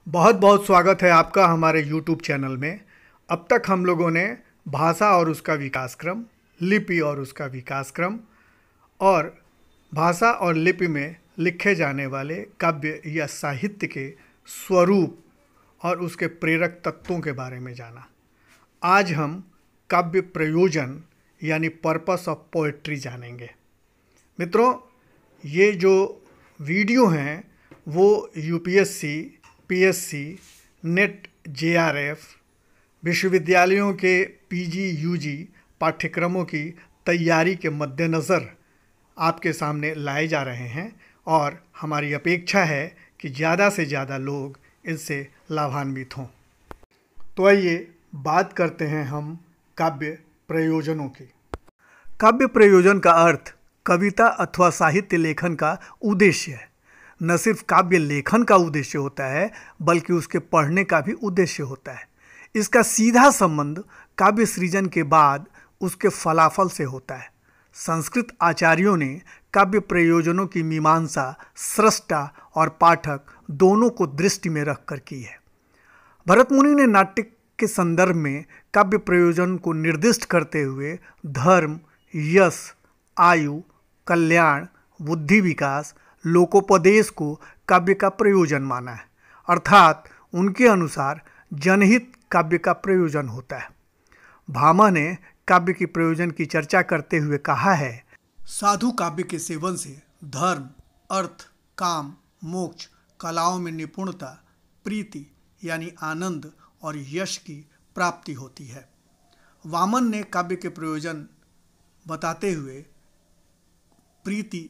बहुत बहुत स्वागत है आपका हमारे YouTube चैनल में। अब तक हम लोगों ने भाषा और उसका विकास क्रम, लिपि और उसका विकास क्रम और भाषा और लिपि में लिखे जाने वाले काव्य या साहित्य के स्वरूप और उसके प्रेरक तत्वों के बारे में जाना। आज हम काव्य प्रयोजन यानी पर्पस ऑफ पोएट्री जानेंगे। मित्रों, ये जो वीडियो हैं वो यूपीएससी, पीएससी, नेट, जेआरएफ, विश्वविद्यालयों के पीजी, यूजी पाठ्यक्रमों की तैयारी के मद्देनज़र आपके सामने लाए जा रहे हैं और हमारी अपेक्षा है कि ज़्यादा से ज़्यादा लोग इससे लाभान्वित हों। तो आइए बात करते हैं हम काव्य प्रयोजनों की। काव्य प्रयोजन का अर्थ कविता अथवा साहित्य लेखन का उद्देश्य है। न सिर्फ काव्य लेखन का उद्देश्य होता है बल्कि उसके पढ़ने का भी उद्देश्य होता है। इसका सीधा संबंध काव्य सृजन के बाद उसके फलाफल से होता है। संस्कृत आचार्यों ने काव्य प्रयोजनों की मीमांसा स्रष्टा और पाठक दोनों को दृष्टि में रखकर की है। भरत मुनि ने नाट्य के संदर्भ में काव्य प्रयोजन को निर्दिष्ट करते हुए धर्म, यश, आयु, कल्याण, बुद्धि विकास, लोकोपदेश को काव्य का प्रयोजन माना है। अर्थात उनके अनुसार जनहित काव्य का प्रयोजन होता है। भामा ने काव्य की प्रयोजन की चर्चा करते हुए कहा है, साधु काव्य के सेवन से धर्म, अर्थ, काम, मोक्ष, कलाओं में निपुणता, प्रीति यानी आनंद और यश की प्राप्ति होती है। वामन ने काव्य के प्रयोजन बताते हुए प्रीति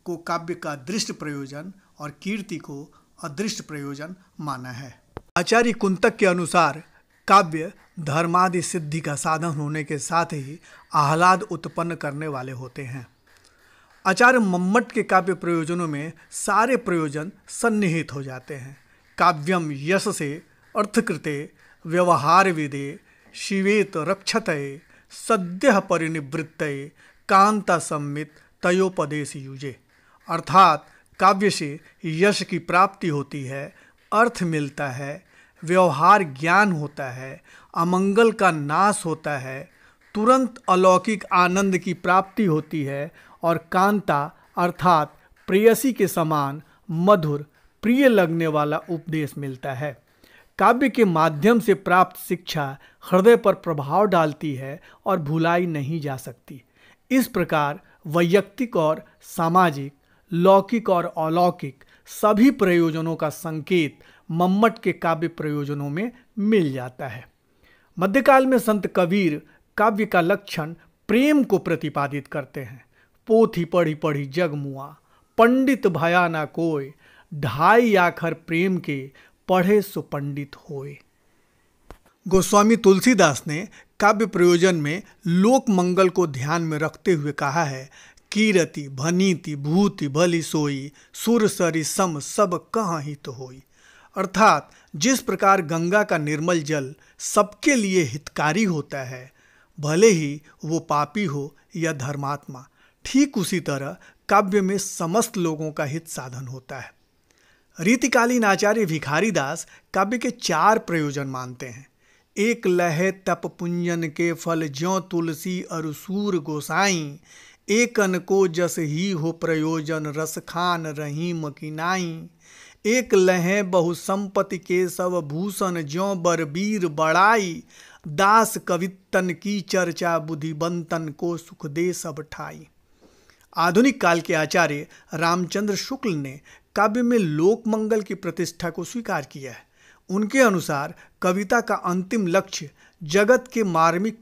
को काव्य का दृष्ट प्रयोजन और कीर्ति को अदृष्ट प्रयोजन माना है। आचार्य कुंतक के अनुसार काव्य धर्मादि सिद्धि का साधन होने के साथ ही आह्लाद उत्पन्न करने वाले होते हैं। आचार्य मम्मट के काव्य प्रयोजनों में सारे प्रयोजन सन्निहित हो जाते हैं। काव्यम यश से अर्थकृते व्यवहार विदे शिवेत रक्षतये सद्यः परिनिवृत्तये कांता सम्मित तयोपदेश युजे। अर्थात काव्य से यश की प्राप्ति होती है, अर्थ मिलता है, व्यवहार ज्ञान होता है, अमंगल का नाश होता है, तुरंत अलौकिक आनंद की प्राप्ति होती है और कांता अर्थात प्रेयसी के समान मधुर प्रिय लगने वाला उपदेश मिलता है। काव्य के माध्यम से प्राप्त शिक्षा हृदय पर प्रभाव डालती है और भुलाई नहीं जा सकती। इस प्रकार वैयक्तिक और सामाजिक, लौकिक और अलौकिक सभी प्रयोजनों का संकेत मम्मट के काव्य प्रयोजनों में मिल जाता है। मध्यकाल में संत कबीर काव्य का लक्षण प्रेम को प्रतिपादित करते हैं। पोथी पढ़ी पढ़ी जग मुआ, पंडित भया ना कोय, ढाई आखर प्रेम के पढ़े सो पंडित होए। गोस्वामी तुलसीदास ने काव्य प्रयोजन में लोक मंगल को ध्यान में रखते हुए कहा है, कीरति भनीति भूति भली सोई, सुर सरि सम सब कहाँ हित होई। अर्थात जिस प्रकार गंगा का निर्मल जल सबके लिए हितकारी होता है, भले ही वो पापी हो या धर्मात्मा, ठीक उसी तरह काव्य में समस्त लोगों का हित साधन होता है। रीतिकालीन आचार्य भिखारी दास काव्य के 4 प्रयोजन मानते हैं। एक लहे तप पुंजन के फल ज्यों तुलसी अरु सूर गोसाई, एकन को जस ही हो प्रयोजन रस खान रहीम की नाई। एक लहे बहु संपत्ति के सब भूषण ज्यों बरबीर बड़ाई, दास कवितन की चर्चा बुद्धिबंतन को सुख दे सब ठाई। आधुनिक काल के आचार्य रामचंद्र शुक्ल ने काव्य में लोक मंगल की प्रतिष्ठा को स्वीकार किया है। उनके अनुसार कविता का अंतिम लक्ष्य जगत के मार्मिक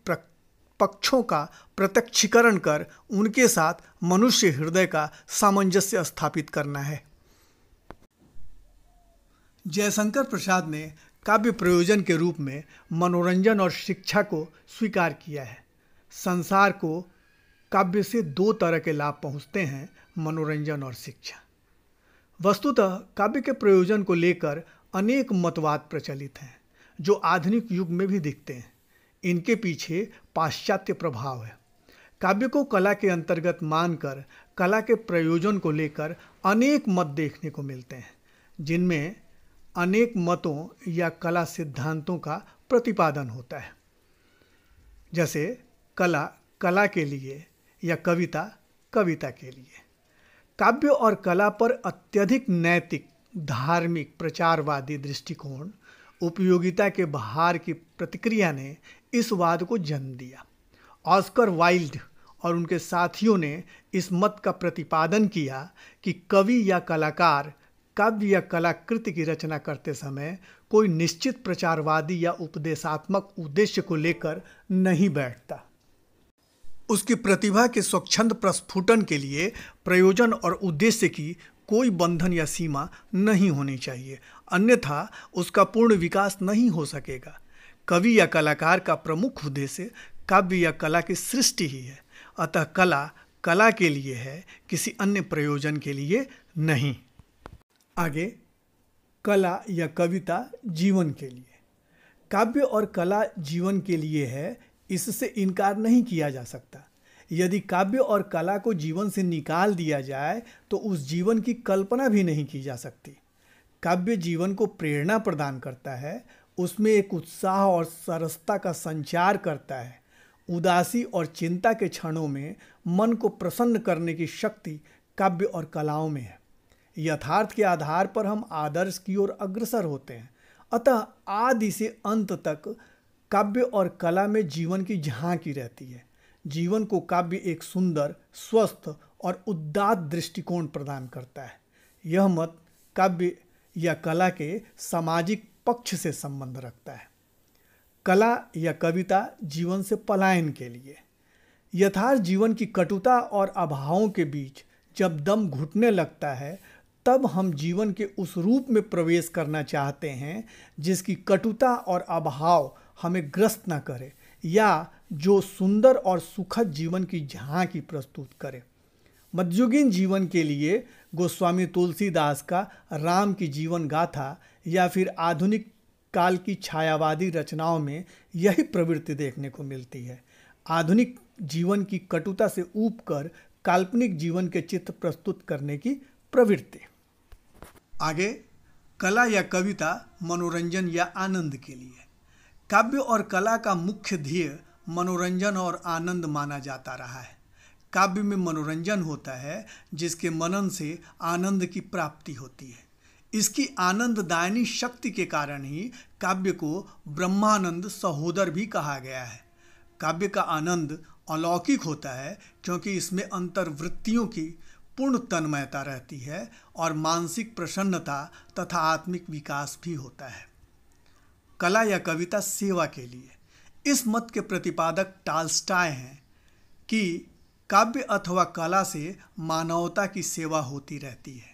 पक्षों का प्रत्यक्षीकरण कर उनके साथ मनुष्य हृदय का सामंजस्य स्थापित करना है। जयशंकर प्रसाद ने काव्य प्रयोजन के रूप में मनोरंजन और शिक्षा को स्वीकार किया है। संसार को काव्य से 2 तरह के लाभ पहुँचते हैं, मनोरंजन और शिक्षा। वस्तुतः काव्य के प्रयोजन को लेकर अनेक मतवाद प्रचलित हैं जो आधुनिक युग में भी दिखते हैं। इनके पीछे पाश्चात्य प्रभाव है। काव्य को कला के अंतर्गत मानकर कला के प्रयोजन को लेकर अनेक मत देखने को मिलते हैं, जिनमें अनेक मतों या कला सिद्धांतों का प्रतिपादन होता है। जैसे कला कला के लिए या कविता कविता के लिए। काव्य और कला पर अत्यधिक नैतिक, धार्मिक, प्रचारवादी दृष्टिकोण, उपयोगिता के भार की प्रतिक्रिया ने इस वाद को जन्म दिया। ऑस्कर वाइल्ड और उनके साथियों ने इस मत का प्रतिपादन किया कि कवि या कलाकार काव्य या कलाकृति की रचना करते समय कोई निश्चित प्रचारवादी या उपदेशात्मक उद्देश्य को लेकर नहीं बैठता। उसकी प्रतिभा के स्वच्छंद प्रस्फुटन के लिए प्रयोजन और उद्देश्य की कोई बंधन या सीमा नहीं होनी चाहिए, अन्यथा उसका पूर्ण विकास नहीं हो सकेगा। कवि या कलाकार का प्रमुख उद्देश्य काव्य या कला की सृष्टि ही है, अतः कला कला के लिए है, किसी अन्य प्रयोजन के लिए नहीं। आगे, कला या कविता जीवन के लिए। काव्य और कला जीवन के लिए है, इससे इनकार नहीं किया जा सकता। यदि काव्य और कला को जीवन से निकाल दिया जाए तो उस जीवन की कल्पना भी नहीं की जा सकती। काव्य जीवन को प्रेरणा प्रदान करता है, उसमें एक उत्साह और सरसता का संचार करता है। उदासी और चिंता के क्षणों में मन को प्रसन्न करने की शक्ति काव्य और कलाओं में है। यथार्थ के आधार पर हम आदर्श की ओर अग्रसर होते हैं, अतः आदि से अंत तक काव्य और कला में जीवन की झांकी रहती है। जीवन को काव्य एक सुंदर, स्वस्थ और उदात्त दृष्टिकोण प्रदान करता है। यह मत काव्य या कला के सामाजिक पक्ष से संबंध रखता है। कला या कविता जीवन से पलायन के लिए। यथार्थ जीवन की कटुता और अभावों के बीच जब दम घुटने लगता है, तब हम जीवन के उस रूप में प्रवेश करना चाहते हैं जिसकी कटुता और अभाव हमें ग्रस्त न करे, या जो सुंदर और सुखद जीवन की झांकी प्रस्तुत करे। मध्ययुगीन जीवन के लिए गोस्वामी तुलसीदास का राम की जीवन गाथा या फिर आधुनिक काल की छायावादी रचनाओं में यही प्रवृत्ति देखने को मिलती है। आधुनिक जीवन की कटुता से ऊबकर काल्पनिक जीवन के चित्र प्रस्तुत करने की प्रवृत्ति। आगे, कला या कविता मनोरंजन या आनंद के लिए। काव्य और कला का मुख्य ध्येय मनोरंजन और आनंद माना जाता रहा है। काव्य में मनोरंजन होता है जिसके मनन से आनंद की प्राप्ति होती है। इसकी आनंददायिनी शक्ति के कारण ही काव्य को ब्रह्मानंद सहोदर भी कहा गया है। काव्य का आनंद अलौकिक होता है क्योंकि इसमें अंतर्वृत्तियों की पूर्ण तन्मयता रहती है और मानसिक प्रसन्नता तथा आत्मिक विकास भी होता है। कला या कविता सेवा के लिए। इस मत के प्रतिपादक टॉल्स्टॉय हैं कि काव्य अथवा कला से मानवता की सेवा होती रहती है,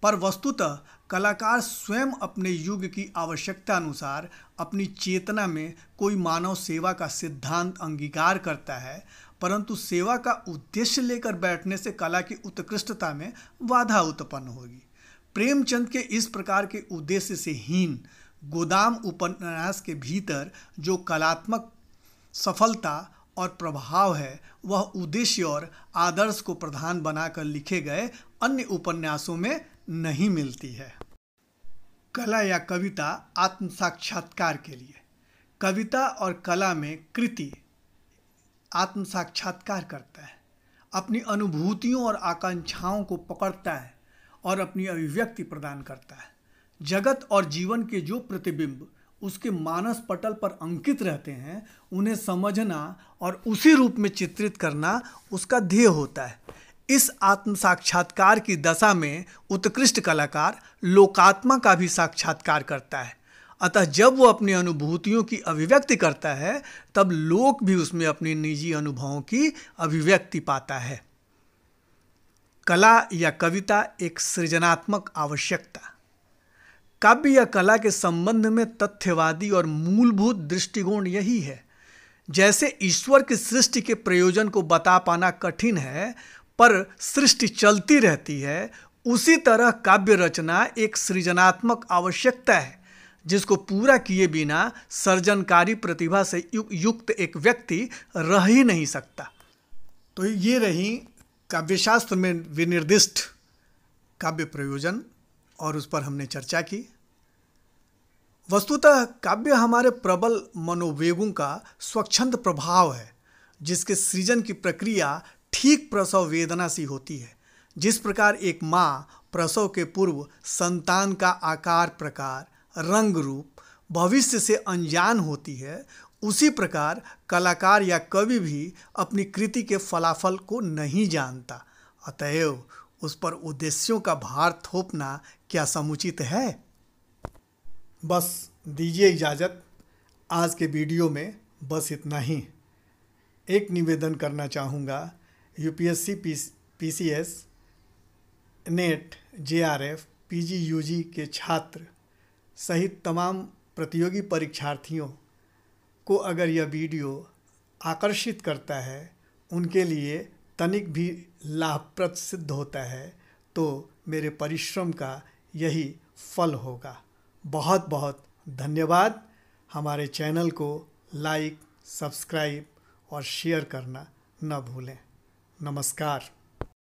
पर वस्तुतः कलाकार स्वयं अपने युग की आवश्यकता अनुसार अपनी चेतना में कोई मानव सेवा का सिद्धांत अंगीकार करता है, परंतु सेवा का उद्देश्य लेकर बैठने से कला की उत्कृष्टता में बाधा उत्पन्न होगी। प्रेमचंद के इस प्रकार के उद्देश्य से हीन गोदाम उपन्यास के भीतर जो कलात्मक सफलता और प्रभाव है, वह उद्देश्य और आदर्श को प्रधान बनाकर लिखे गए अन्य उपन्यासों में नहीं मिलती है। कला या कविता आत्म साक्षात्कार के लिए। कविता और कला में कृति आत्म साक्षात्कार करता है, अपनी अनुभूतियों और आकांक्षाओं को पकड़ता है और अपनी अभिव्यक्ति प्रदान करता है। जगत और जीवन के जो प्रतिबिंब उसके मानस पटल पर अंकित रहते हैं, उन्हें समझना और उसी रूप में चित्रित करना उसका ध्येय होता है। इस आत्म साक्षात्कार की दशा में उत्कृष्ट कलाकार लोकात्मा का भी साक्षात्कार करता है। अतः जब वो अपनी अनुभूतियों की अभिव्यक्ति करता है, तब लोक भी उसमें अपनी निजी अनुभवों की अभिव्यक्ति पाता है। कला या कविता एक सृजनात्मक आवश्यकता। काव्य या कला के संबंध में तथ्यवादी और मूलभूत दृष्टिकोण यही है। जैसे ईश्वर की सृष्टि के प्रयोजन को बता पाना कठिन है, पर सृष्टि चलती रहती है, उसी तरह काव्य रचना एक सृजनात्मक आवश्यकता है जिसको पूरा किए बिना सर्जनकारी प्रतिभा से युक्त एक व्यक्ति रह ही नहीं सकता। तो ये रही काव्यशास्त्र में विनिर्दिष्ट काव्य प्रयोजन और उस पर हमने चर्चा की। वस्तुतः काव्य हमारे प्रबल मनोवेगों का स्वच्छंद प्रभाव है, जिसके सृजन की प्रक्रिया ठीक प्रसव वेदना सी होती है। जिस प्रकार एक माँ प्रसव के पूर्व संतान का आकार प्रकार, रंग रूप, भविष्य से अनजान होती है, उसी प्रकार कलाकार या कवि भी अपनी कृति के फलाफल को नहीं जानता। अतएव उस पर उद्देश्यों का भार थोपना क्या समुचित है? बस दीजिए इजाज़त। आज के वीडियो में बस इतना ही। एक निवेदन करना चाहूँगा, UPSC PCS, NET, JRF, PG, UG के छात्र सहित तमाम प्रतियोगी परीक्षार्थियों को अगर यह वीडियो आकर्षित करता है, उनके लिए तनिक भी लाभप्रद सिद्ध होता है, तो मेरे परिश्रम का यही फल होगा। बहुत बहुत धन्यवाद। हमारे चैनल को लाइक, सब्सक्राइब और शेयर करना न भूलें। नमस्कार।